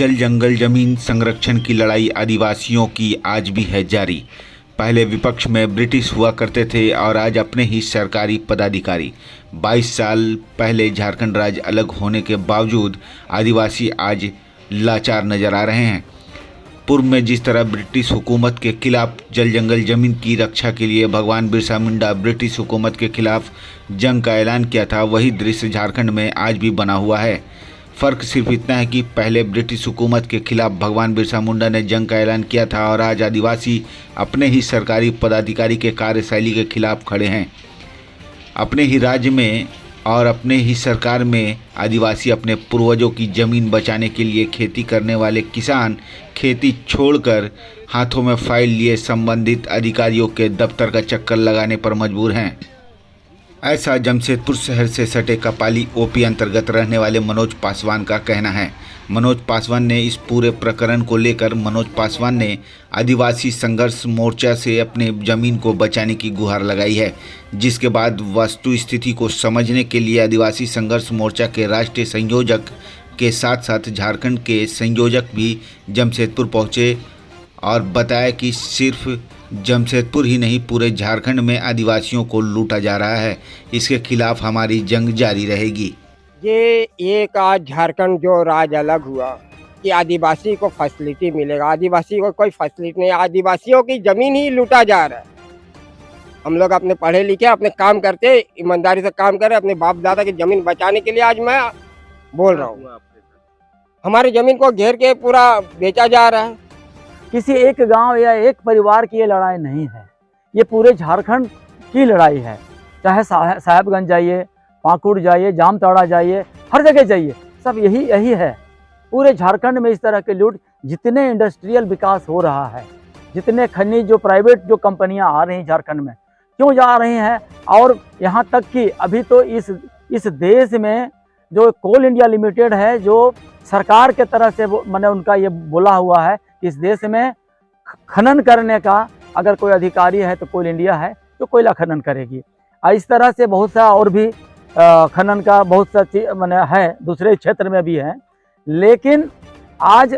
जल जंगल जमीन संरक्षण की लड़ाई आदिवासियों की आज भी है जारी। पहले विपक्ष में ब्रिटिश हुआ करते थे और आज अपने ही सरकारी पदाधिकारी। 22 साल पहले झारखंड राज्य अलग होने के बावजूद आदिवासी आज लाचार नजर आ रहे हैं। पूर्व में जिस तरह ब्रिटिश हुकूमत के खिलाफ जल जंगल जमीन की रक्षा के लिए भगवान बिरसा मुंडा ब्रिटिश हुकूमत के खिलाफ जंग का ऐलान किया था, वही दृश्य झारखंड में आज भी बना हुआ है। फ़र्क सिर्फ इतना है कि पहले ब्रिटिश हुकूमत के खिलाफ भगवान बिरसा मुंडा ने जंग का ऐलान किया था और आज आदिवासी अपने ही सरकारी पदाधिकारी के कार्यशैली के खिलाफ खड़े हैं। अपने ही राज्य में और अपने ही सरकार में आदिवासी अपने पूर्वजों की ज़मीन बचाने के लिए खेती करने वाले किसान खेती छोड़कर हाथों में फाइल लिए संबंधित अधिकारियों के दफ्तर का चक्कर लगाने पर मजबूर हैं। ऐसा जमशेदपुर शहर से सटे कपाली ओपी अंतर्गत रहने वाले मनोज पासवान का कहना है। मनोज पासवान ने इस पूरे प्रकरण को लेकर आदिवासी संघर्ष मोर्चा से अपने ज़मीन को बचाने की गुहार लगाई है, जिसके बाद वस्तु स्थिति को समझने के लिए आदिवासी संघर्ष मोर्चा के राष्ट्रीय संयोजक के साथ साथ झारखंड के संयोजक भी जमशेदपुर पहुंचे और बताया कि सिर्फ जमशेदपुर ही नहीं पूरे झारखंड में आदिवासियों को लूटा जा रहा है। इसके खिलाफ हमारी जंग जारी रहेगी। ये एक आज झारखंड जो राज्य अलग हुआ कि आदिवासी को फैसिलिटी मिलेगा, आदिवासी को कोई फैसिलिटी नहीं, आदिवासियों की जमीन ही लूटा जा रहा है। हम लोग अपने पढ़े लिखे अपने काम करते ईमानदारी से काम कर रहे, अपने बाप दादा की जमीन बचाने के लिए आज मैं बोल रहा हूँ। हमारी जमीन को घेर के पूरा बेचा जा रहा है। किसी एक गांव या एक परिवार की ये लड़ाई नहीं है, ये पूरे झारखंड की लड़ाई है। चाहे साहेबगंज जाइए, पाकुड़ जाइए, जामताड़ा जाइए, हर जगह जाइए, सब यही है। पूरे झारखंड में इस तरह के लूट, जितने इंडस्ट्रियल विकास हो रहा है, जितने खनिज जो प्राइवेट जो कंपनियां आ रही हैं झारखंड में, क्यों जा रही हैं, और यहाँ तक कि अभी तो इस देश में जो कोल इंडिया लिमिटेड है, जो सरकार के तरह से मैंने उनका ये बोला हुआ है कि इस देश में खनन करने का अगर कोई अधिकारी है तो कोल इंडिया है, तो कोयला खनन करेगी। इस तरह से बहुत सा और भी खनन का बहुत सा चीज मैंने है, दूसरे क्षेत्र में भी है। लेकिन आज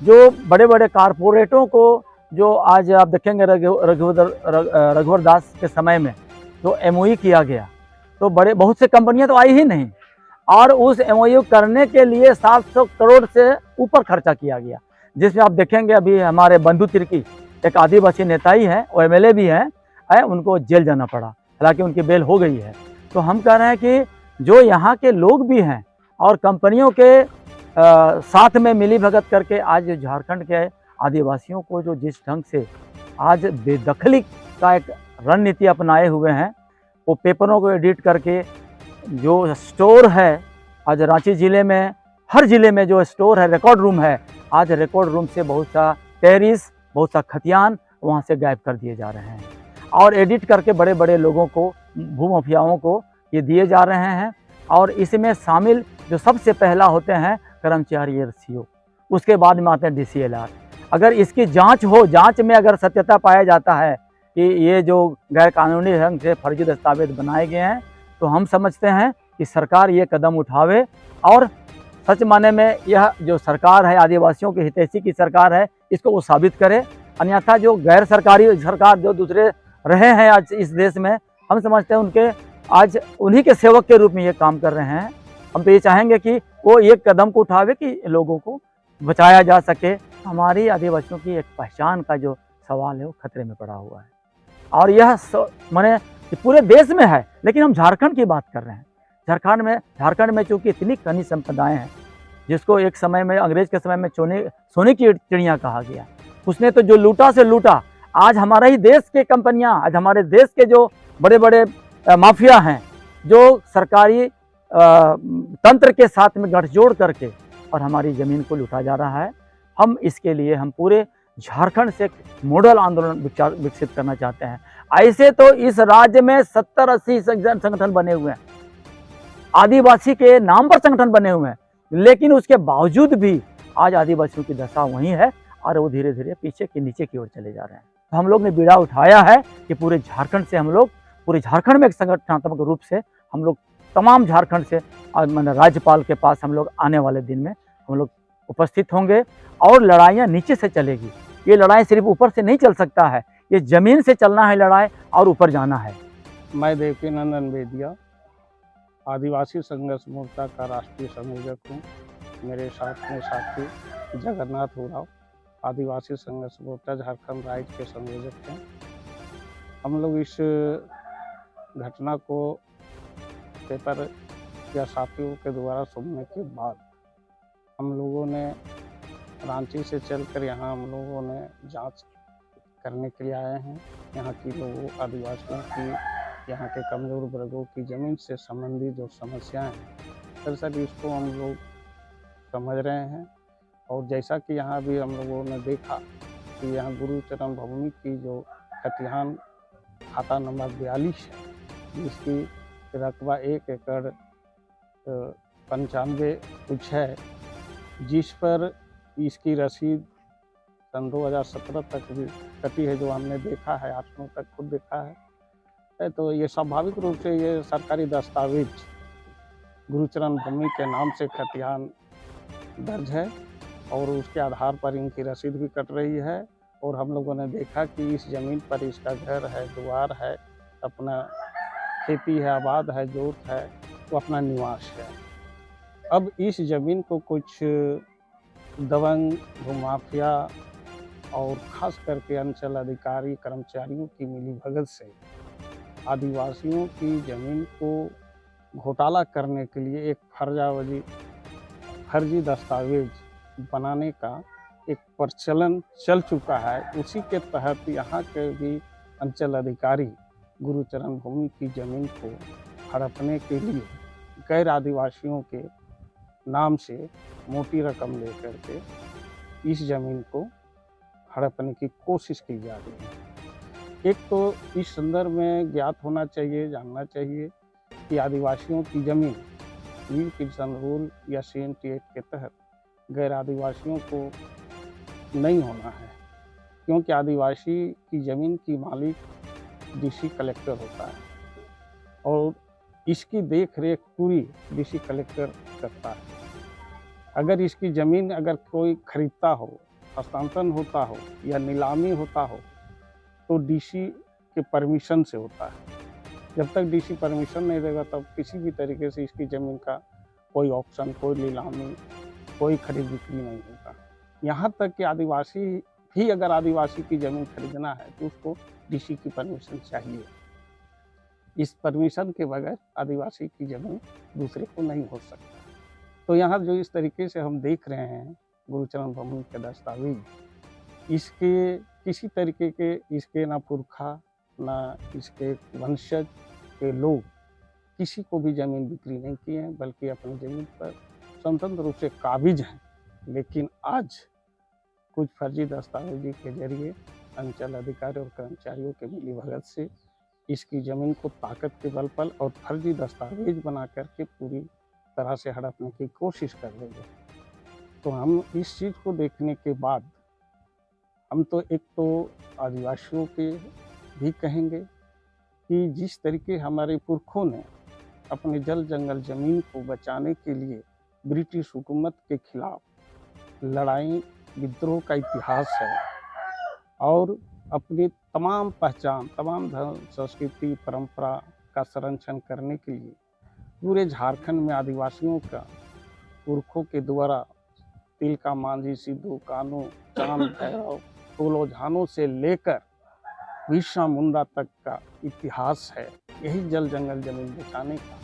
जो बड़े बड़े कारपोरेटों को, जो आज आप देखेंगे रघुवर दास के समय में जो MOU किया गया, तो बहुत से कंपनियां तो आई ही नहीं, और उस MOU करने के लिए 700 करोड़ से ऊपर खर्चा किया गया, जिसमें आप देखेंगे अभी हमारे बंधु तिर्की एक आदिवासी नेता ही है, वो MLA भी है, उनको जेल जाना पड़ा, हालांकि उनकी बेल हो गई है। तो हम कह रहे हैं कि जो यहाँ के लोग भी हैं और कंपनियों के साथ में मिली भगत करके आज झारखंड के आदिवासियों को जो जिस ढंग से आज बेदखली का एक रणनीति अपनाए हुए हैं, वो पेपरों को एडिट करके जो स्टोर है आज रांची ज़िले में, हर ज़िले में जो स्टोर है, रिकॉर्ड रूम है, आज रिकॉर्ड रूम से बहुत सा टेरिस, बहुत सा खतियान वहाँ से गायब कर दिए जा रहे हैं, और एडिट करके बड़े बड़े लोगों को, भूमाफियाओं को ये दिए जा रहे हैं। और इसमें शामिल जो सबसे पहला होते हैं कर्मचारी RCO, उसके बाद में आते हैं DCLR। अगर इसकी जांच हो, जांच में अगर सत्यता पाया जाता है कि ये जो गैर कानूनी ढंग से फर्जी दस्तावेज बनाए गए हैं, तो हम समझते हैं कि सरकार ये कदम उठावे और सच माने में यह जो सरकार है, आदिवासियों की हितैषी की सरकार है, इसको वो साबित करे। अन्यथा जो गैर सरकारी सरकार जो दूसरे रहे हैं आज इस देश में, हम समझते हैं उनके आज उन्हीं के सेवक के रूप में ये काम कर रहे हैं। हम तो ये चाहेंगे कि वो एक कदम को उठावे कि लोगों को बचाया जा सके। हमारी आदिवासियों की एक पहचान का जो सवाल है वो खतरे में पड़ा हुआ है, और यह माने पूरे देश में है, लेकिन हम झारखंड की बात कर रहे हैं। झारखंड में चूँकि इतनी खनिज संपदाएँ हैं, जिसको एक समय में अंग्रेज के समय में सोने की चिड़िया कहा गया, उसने तो जो लूटा से लूटा। आज हमारा ही देश के कंपनियां, आज हमारे देश के जो बड़े बड़े माफिया हैं, जो सरकारी तंत्र के साथ में गठजोड़ करके और हमारी ज़मीन को लूटा जा रहा है। हम इसके लिए हम पूरे झारखंड से मॉडल आंदोलन विकसित करना चाहते हैं। ऐसे तो इस राज्य में 70-80 संगठन बने हुए हैं, आदिवासी के नाम पर संगठन बने हुए हैं, लेकिन उसके बावजूद भी आज आदिवासियों की दशा वही है और वो धीरे धीरे पीछे की नीचे की ओर चले जा रहे हैं। तो हम लोग ने बीड़ा उठाया है कि पूरे झारखंड से हम लोग, पूरे झारखंड में एक संगठनात्मक रूप से हम लोग तमाम झारखंड से, और राज्यपाल के पास हम लोग आने वाले दिन में हम लोग उपस्थित होंगे और लड़ाइयाँ नीचे से चलेगी। ये लड़ाई सिर्फ ऊपर से नहीं चल सकता है, ये जमीन से चलना है लड़ाई और ऊपर जाना है। मैं देवकीनंदन बेदिया आदिवासी संघर्ष मोर्चा का राष्ट्रीय संयोजक हूँ। मेरे साथ में साथी जगन्नाथ उरांव आदिवासी संघर्ष मोर्चा झारखंड राज्य के संयोजक हैं। हम लोग इस घटना को पेपर या साथियों के द्वारा सुनने के बाद हम लोगों ने रांची से चलकर यहाँ हम लोगों ने जांच करने के लिए आए हैं। यहाँ की लोगों आदिवासियों की, यहाँ के कमज़ोर वर्गों की ज़मीन से संबंधित जो समस्याएं हैं, दरअसल इसको हम लोग समझ रहे हैं। और जैसा कि यहाँ भी हम लोगों ने देखा कि यहाँ गुरुचरण भूमि की जो खतिहान खाता नंबर 42 है, जिसकी रकबा 1 एकड़ 95 कुछ है, जिस पर इसकी रसीद सन 2017 तक भी कटी है, जो हमने देखा है, 8 तक खुद देखा है। तो ये स्वाभाविक रूप से ये सरकारी दस्तावेज गुरुचरण भूमि के नाम से खतिहान दर्ज है और उसके आधार पर इनकी रसीद भी कट रही है। और हम लोगों ने देखा कि इस ज़मीन पर इसका घर है, द्वार है, अपना खेती है, आबाद है, जोत है, तो अपना निवास है। अब इस ज़मीन को कुछ दबंग, भूमाफिया और ख़ास करके अंचल अधिकारी कर्मचारियों की मिलीभगत से आदिवासियों की ज़मीन को घोटाला करने के लिए एक फर्जी दस्तावेज बनाने का एक प्रचलन चल चुका है। उसी के तहत यहाँ के भी अंचल अधिकारी गुरुचरण भूमि की ज़मीन को हड़पने के लिए गैर आदिवासियों के नाम से मोटी रकम लेकर के इस ज़मीन को हड़पने की कोशिश की जा रही है। एक तो इस संदर्भ में ज्ञात होना चाहिए, जानना चाहिए कि आदिवासियों की ज़मीन वीर किसान रूल या CNT एक्ट के तहत गैर आदिवासियों को नहीं होना है, क्योंकि आदिवासी की ज़मीन की मालिक DC कलेक्टर होता है और इसकी देख रेख पूरी DC कलेक्टर करता है। अगर इसकी ज़मीन अगर कोई खरीदता हो, हस्तांतरण होता हो या नीलामी होता हो तो DC के परमिशन से होता है। जब तक DC परमिशन नहीं देगा तब किसी भी तरीके से इसकी ज़मीन का कोई ऑप्शन, कोई नीलामी, कोई खरीद बिक्री नहीं होगा। यहाँ तक कि आदिवासी भी अगर आदिवासी की ज़मीन खरीदना है तो उसको DC की परमिशन चाहिए। इस परमिशन के बगैर आदिवासी की ज़मीन दूसरे को नहीं हो सकता। तो यहाँ जो इस तरीके से हम देख रहे हैं गुरुचरण भूमि के दस्तावेज, इसके किसी तरीके के इसके ना पुरखा ना इसके वंशज के लोग किसी को भी ज़मीन बिक्री नहीं किए हैं, बल्कि अपनी ज़मीन पर स्वतंत्र रूप से काबिज हैं। लेकिन आज कुछ फर्जी दस्तावेजी के जरिए अंचल अधिकारी और कर्मचारियों के मिलीभगत से इसकी ज़मीन को ताकत के बल पर और फर्जी दस्तावेज बना करके पूरी तरह से हड़पने की कोशिश कर रही है। तो हम इस चीज़ को देखने के बाद हम तो एक तो आदिवासियों के भी कहेंगे कि जिस तरीके हमारे पुरखों ने अपने जल जंगल ज़मीन को बचाने के लिए ब्रिटिश हुकूमत के खिलाफ लड़ाई विद्रोह का इतिहास है और अपनी तमाम पहचान, तमाम धर्म, संस्कृति, परंपरा का संरक्षण करने के लिए पूरे झारखंड में आदिवासियों का पुरखों के द्वारा तिलका मांझी, सिद्धू कान्हू, चांद भैरव, फूलो झानों से लेकर बिरसा मुंडा तक का इतिहास है यही जल जंगल ज़मीन बचाने का।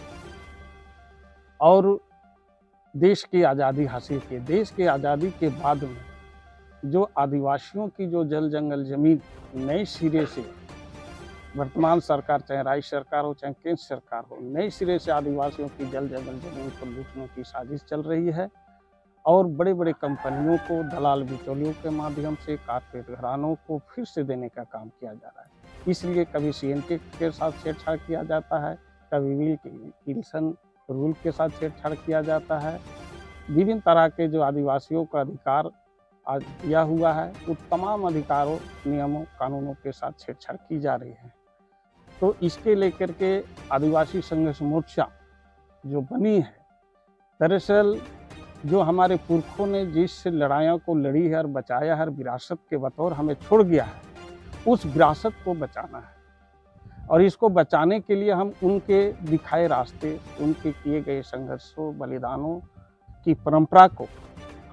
और देश की आज़ादी हासिल की, देश की आज़ादी के बाद में जो आदिवासियों की जो जल जंगल ज़मीन नए सिरे से वर्तमान सरकार, चाहे राज्य सरकार हो चाहे केंद्र सरकार हो, नए सिरे से आदिवासियों की जल जंगल ज़मीन को लूटने की साजिश चल रही है और बड़े बड़े कंपनियों को दलाल बिचौलियों के माध्यम से कारपोरेट घरानों को फिर से देने का काम किया जा रहा है। इसलिए कभी CNT के साथ छेड़छाड़ किया जाता है, कभी विल किल्सन रूल के साथ छेड़छाड़ किया जाता है। विभिन्न तरह के जो आदिवासियों का अधिकार आज दिया हुआ है वो तमाम अधिकारों, नियमों, कानूनों के साथ छेड़छाड़ की जा रही है। तो इसके लेकर के आदिवासी संघर्ष मोर्चा जो बनी है, दरअसल जो हमारे पुरखों ने जिस लड़ाइयों को लड़ी है और बचाया है और विरासत के बतौर हमें छोड़ गया है, उस विरासत को बचाना है। और इसको बचाने के लिए हम उनके दिखाए रास्ते, उनके किए गए संघर्षों, बलिदानों की परंपरा को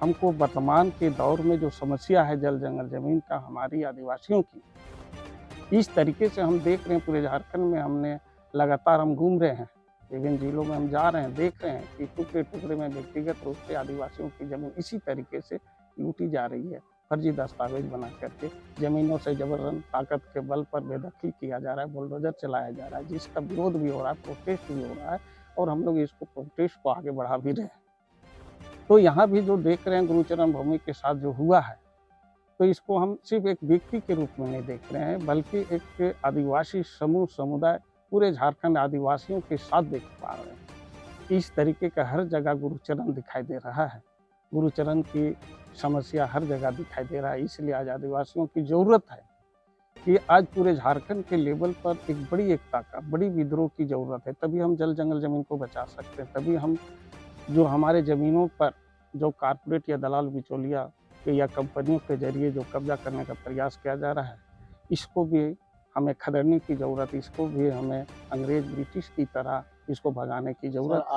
हमको वर्तमान के दौर में जो समस्या है जल जंगल जमीन का हमारी आदिवासियों की, इस तरीके से हम देख रहे हैं पूरे झारखंड में। हमने लगातार हम घूम रहे हैं, विभिन्न जिलों में हम जा रहे हैं, देख रहे हैं कि टुकड़े टुकड़े में व्यक्तिगत रूप से आदिवासियों की जमीन इसी तरीके से लूटी जा रही है। फर्जी दस्तावेज बना करके जमीनों से जबरन ताकत के बल पर बेदखल किया जा रहा है, बुलडोजर चलाया जा रहा है, जिसका विरोध भी हो रहा है, प्रोटेस्ट भी हो रहा है, और हम लोग इसको प्रोटेस्ट को आगे बढ़ा भी रहे हैं। तो यहाँ भी जो देख रहे हैं गुरुचरण भूमि के साथ जो हुआ है, तो इसको हम सिर्फ एक व्यक्ति के रूप में नहीं देख रहे हैं, बल्कि एक आदिवासी समूह समुदाय पूरे झारखंड आदिवासियों के साथ देख पा रहे हैं। इस तरीके का हर जगह गुरुचरण दिखाई दे रहा है, गुरुचरण की समस्या हर जगह दिखाई दे रहा है। इसलिए आज आदिवासियों की ज़रूरत है कि आज पूरे झारखंड के लेवल पर एक बड़ी एकता का, बड़ी विद्रोह की ज़रूरत है। तभी हम जल जंगल ज़मीन को बचा सकते हैं, तभी हम जो हमारे ज़मीनों पर जो कारपोरेट या दलाल बिचौलिया या कंपनियों के जरिए जो कब्जा करने का प्रयास किया जा रहा है, इसको भी हमें खदेड़ने की ज़रूरत है, इसको भी हमें अंग्रेज ब्रिटिश की तरह इसको भगाने की ज़रूरत है।